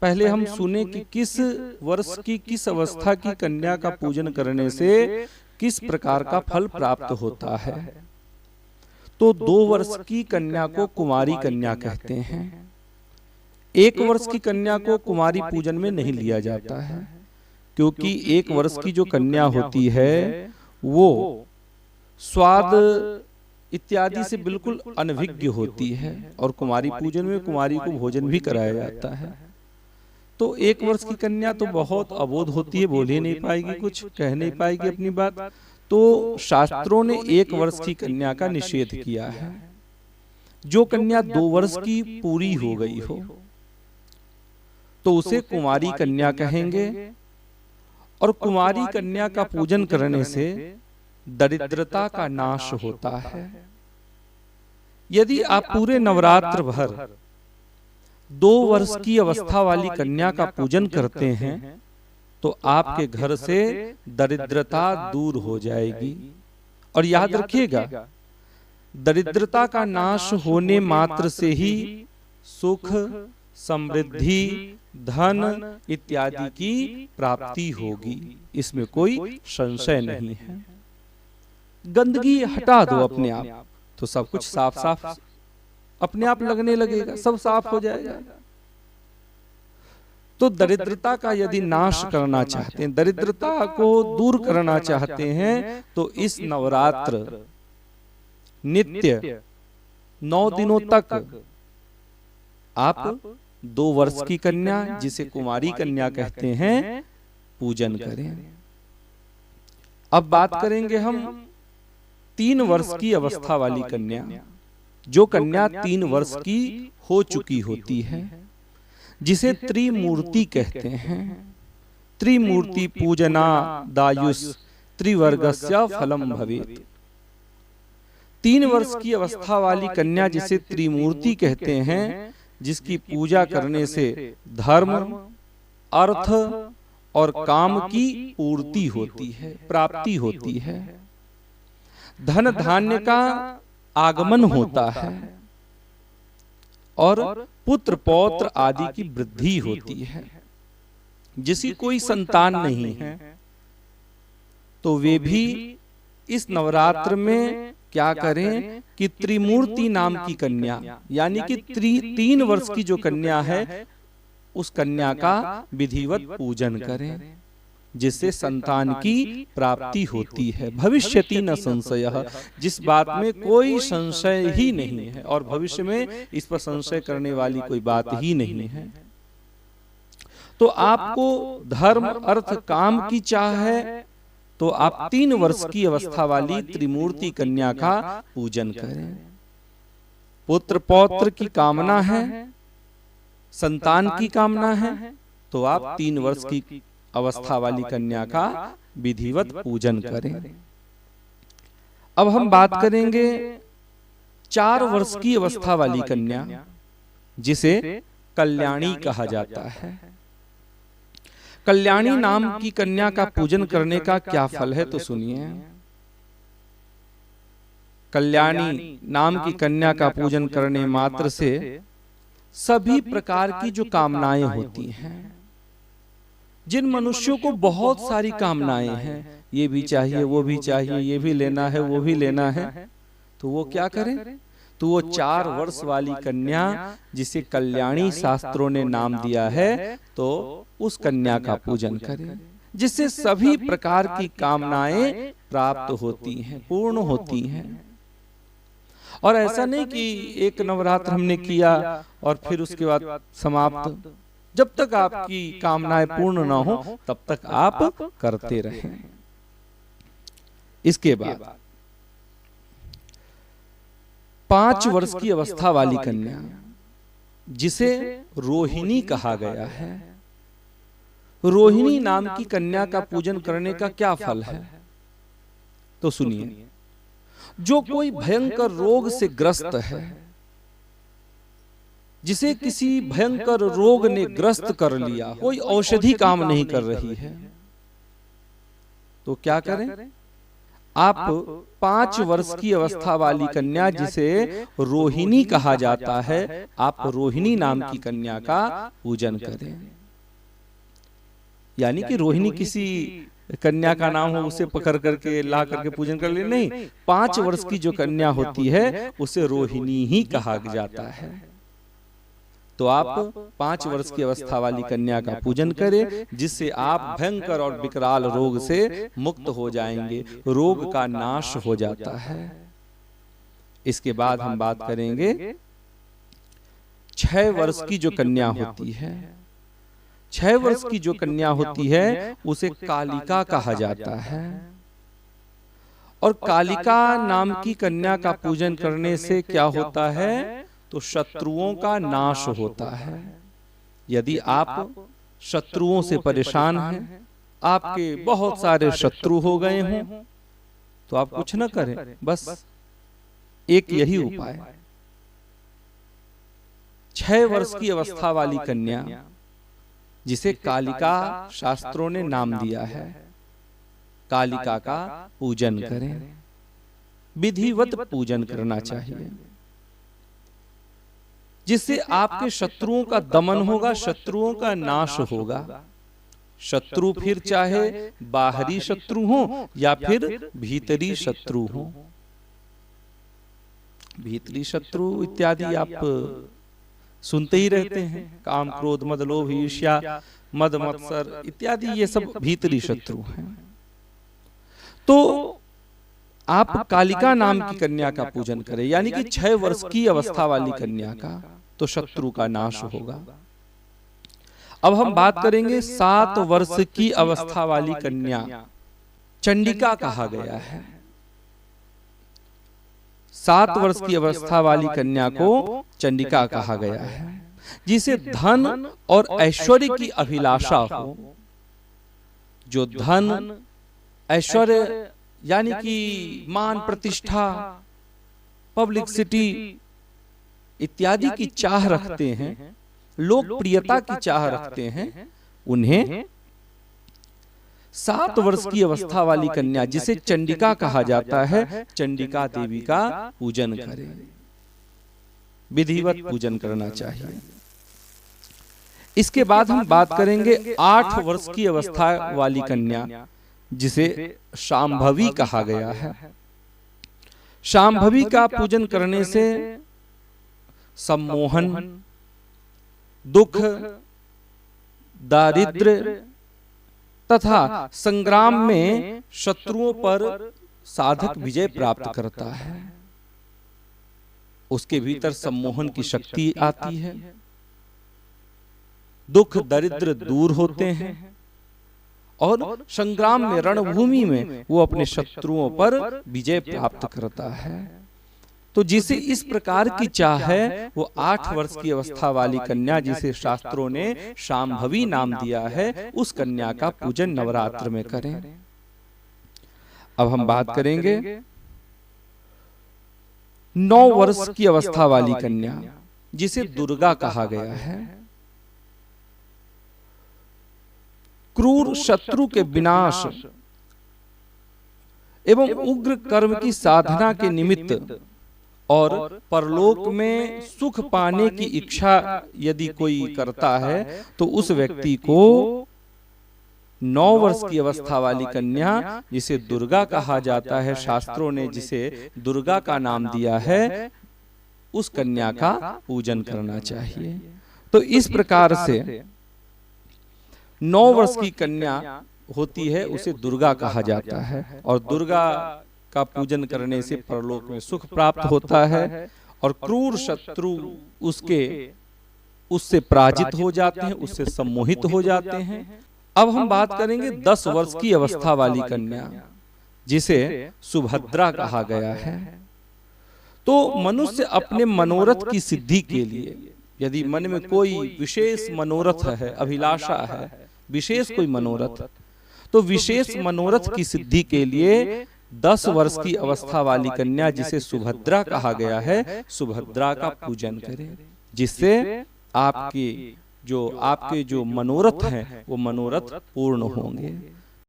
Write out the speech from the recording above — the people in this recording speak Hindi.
पहले हम सुने कि किस वर्ष की किस अवस्था की कन्या का पूजन करने से किस प्रकार का फल प्राप्त होता है। तो 2 वर्ष की कन्या को कुमारी कन्या कहते हैं। 1 वर्ष की कन्या को कुमारी पूजन में नहीं लिया जाता है, क्योंकि 1 वर्ष की जो कन्या होती है वो स्वाद इत्यादि से बिल्कुल अनभिज्ञ होती है, और कुमारी पूजन में कुमारी को भोजन भी कराया जाता है। तो 1 वर्ष की कन्या तो बहुत अबोध होती है, बोल ही नहीं पाएगी, कुछ कह नहीं पाएगी अपनी बात। तो शास्त्रों ने 1 वर्ष की कन्या का निषेध किया है। जो कन्या 2 वर्ष की पूरी हो गई हो तो उसे कुमारी कन्या कहेंगे। और कुमारी कन्या का पूजन करने से दरिद्रता का नाश होता है। यदि आप पूरे नवरात्र भर 2 वर्ष की अवस्था वाली कन्या का पूजन करते हैं तो आपके घर से दरिद्रता दूर हो जाएगी। और याद रखिएगा, दरिद्रता का नाश होने मात्र से ही सुख, समृद्धि, धन इत्यादि की प्राप्ति होगी, इसमें कोई संशय नहीं है। गंदगी हटा दो अपने आप तो सब कुछ साफ साफ अपने आप लगने लगेगा, सब साफ हो जाएगा। तो दरिद्रता का यदि नाश करना चाहते हैं, दरिद्रता को दूर करना चाहते हैं, तो इस नवरात्र नित्य 9 दिनों तक आप 2 वर्ष की कन्या, जिसे कुमारी कन्या कहते हैं, पूजन करें। अब बात करेंगे हम 3 वर्ष की अवस्था वाली कन्या, जो कन्या 3 वर्ष की हो चुकी होती है, जिसे त्रिमूर्ति कहते हैं। त्रिमूर्ति पूजना दायुष त्रिवर्गस्य फलम भवेत्। 3 वर्ष की अवस्था वाली कन्या जिसे त्रिमूर्ति कहते हैं, जिसकी पूजा करने से धर्म, अर्थ और काम की पूर्ति होती है, प्राप्ति होती है। धन धान्य का आगमन होता है और पुत्र पौत्र आदि की वृद्धि होती है। जिसकी कोई संतान नहीं है तो वे भी इस नवरात्र में क्या करें कि त्रिमूर्ति नाम की कन्या, यानी कि 3 वर्ष की जो कन्या है, उस कन्या का विधिवत पूजन करें, जिससे संतान की प्राप्ति होती है। भविष्यति न संशयः, जिस बात में कोई संशय ही नहीं है, और भविष्य में इस पर संशय करने वाली कोई बात ही नहीं है। तो आपको धर्म, अर्थ, काम की चाह है तो आप 3 वर्ष की अवस्था वाली त्रिमूर्ति कन्या का पूजन करें। पुत्र पौत्र की कामना है, संतान की कामना है, तो आप 3 वर्ष की अवस्था वाली कन्या का विधिवत पूजन करें। अब हम बात करेंगे 4 वर्ष की अवस्था वाली कन्या, जिसे कल्याणी कहा जाता है। कल्याणी नाम की कन्या का पूजन करने का क्या फल है, तो सुनिए। कल्याणी नाम की कन्या का पूजन करने मात्र से सभी प्रकार की जो कामनाएं होती हैं, जिन मनुष्यों को बहुत सारी कामनाएं हैं, ये भी चाहिए, वो भी चाहिए, ये भी लेना है, वो भी लेना है, तो वो क्या करें? तो वो 4 वर्ष वाली कन्या, जिसे कल्याणी शास्त्रों ने नाम दिया है, तो उस कन्या का पूजन करें, जिससे सभी प्रकार की कामनाएं प्राप्त होती हैं, पूर्ण होती हैं। और ऐसा नहीं कि एक नवरात्र हमने किया और फिर उसके बाद समाप्त। जब तक आपकी कामनाएं पूर्ण ना हो तब तक आप करते रहें। इसके बाद 5 वर्ष की अवस्था वाली कन्या, जिसे रोहिणी कहा गया है, रोहिणी नाम की कन्या का पूजन करने का क्या फल है, तो सुनिए। जो कोई भयंकर रोग से ग्रस्त है, जिसे किसी भयंकर रोग ने ग्रस्त कर लिया, कोई औषधि काम नहीं कर रही है, तो क्या करें? आप 5 वर्ष की अवस्था वाली कन्या, जिसे रोहिणी कहा जाता है, आप रोहिणी नाम की कन्या का पूजन करें। यानी कि रोहिणी किसी कन्या का नाम हो, उसे पकड़ करके ला करके पूजन कर ले, नहीं, 5 वर्ष की जो कन्या होती है उसे रोहिणी ही कहा जाता है। तो आप 5 वर्ष की अवस्था वाली कन्या का पूजन करें, जिससे आप भयंकर और विकराल रोग से मुक्त हो जाएंगे, रोग का नाश हो जाता है। इसके बाद हम बात करेंगे 6 वर्ष की जो कन्या होती है। 6 वर्ष की जो कन्या होती है उसे कालिका कहा जाता है। और कालिका नाम की कन्या का पूजन करने से क्या होता है, तो शत्रुओं का नाश होता है। यदि आप शत्रुओं से परेशान हैं, आपके बहुत सारे शत्रु हो गए हों, तो आप कुछ न करें, बस एक यही उपाय। 6 वर्ष की अवस्था वाली कन्या, जिसे कालिका शास्त्रों ने नाम दिया है, कालिका का पूजन करें। विधिवत पूजन करना चाहिए, जिससे आपके शत्रुओं का दमन होगा, शत्रुओं का नाश होगा। शत्रु फिर चाहे बाहरी शत्रु हो या फिर भीतरी शत्रु हो। भीतरी शत्रु इत्यादि आप सुनते ही रहते हैं, काम क्रोध मद लोभ ईर्ष्या मद मत्सर इत्यादि, ये सब भीतरी शत्रु हैं। तो आप कालिका नाम की कन्या का पूजन करें, यानी कि 6 वर्ष की अवस्था वाली कन्या का, तो शत्रु का नाश होगा। अब हम बात करेंगे 7 वर्ष की अवस्था वाली कन्या, चंडिका कहा गया है। 7 वर्ष की अवस्था वाली कन्या को चंडिका कहा गया है, जिसे धन और ऐश्वर्य की अभिलाषा हो। जो धन ऐश्वर्य यानी कि मान प्रतिष्ठा पब्लिसिटी इत्यादि की चाह रखते हैं, लोकप्रियता की चाह रखते हैं, उन्हें 7 वर्ष की अवस्था वाली कन्या, जिसे चंडिका कहा जाता है, चंडिका देवी का पूजन करें। विधिवत पूजन करना चाहिए। इसके बाद हम बात करेंगे 8 वर्ष की अवस्था वाली कन्या, जिसे शांभवी कहा गया है। शांभवी का पूजन करने से सम्मोहन, दुख, दारिद्र्य तथा संग्राम में शत्रुओं पर साधक विजय प्राप्त करता है। उसके भीतर सम्मोहन की शक्ति आती है, दुख दरिद्र दूर होते हैं, और संग्राम में, रणभूमि में वो अपने शत्रुओं पर विजय प्राप्त करता है। तो जिसे इस प्रकार की चाह है, वो 8 वर्ष की अवस्था वाली कन्या, जिसे शास्त्रों ने शांभवी नाम दिया है, उस कन्या का पूजन नवरात्र में करें। अब हम बात करेंगे 9 वर्ष की अवस्था वाली कन्या, जिसे दुर्गा कहा गया है। क्रूर शत्रु के विनाश एवं उग्र कर्म की साधना के निमित्त और परलोक में सुख पाने की इच्छा यदि कोई करता है, तो उस व्यक्ति को 9 वर्ष की अवस्था वाली कन्या, जिसे दुर्गा कहा जाता है, शास्त्रों ने जिसे दुर्गा का नाम दिया है, उस कन्या का पूजन करना चाहिए। तो इस प्रकार से 9 वर्ष की कन्या होती है, उसे दुर्गा कहा जाता है, और दुर्गा का पूजन करने से परलोक में सुख प्राप्त होता है, और क्रूर शत्रु उससे पराजित हो जाते हैं, उससे सम्मोहित हो जाते हैं। अब हम बात करेंगे 10 वर्ष की अवस्था वाली कन्या, जिसे सुभद्रा कहा गया है। तो मनुष्य अपने मनोरथ की सिद्धि के लिए, यदि मन में कोई विशेष मनोरथ है, अभिलाषा है, विशेष कोई मनोरथ, तो विशेष मनोरथ की सिद्धि के लिए 10 वर्ष की अवस्था वाली कन्या, जिसे सुभद्रा कहा गया है, सुभद्रा का पूजन करें, जिससे आपके जो मनोरथ हैं, वो मनोरथ पूर्ण होंगे।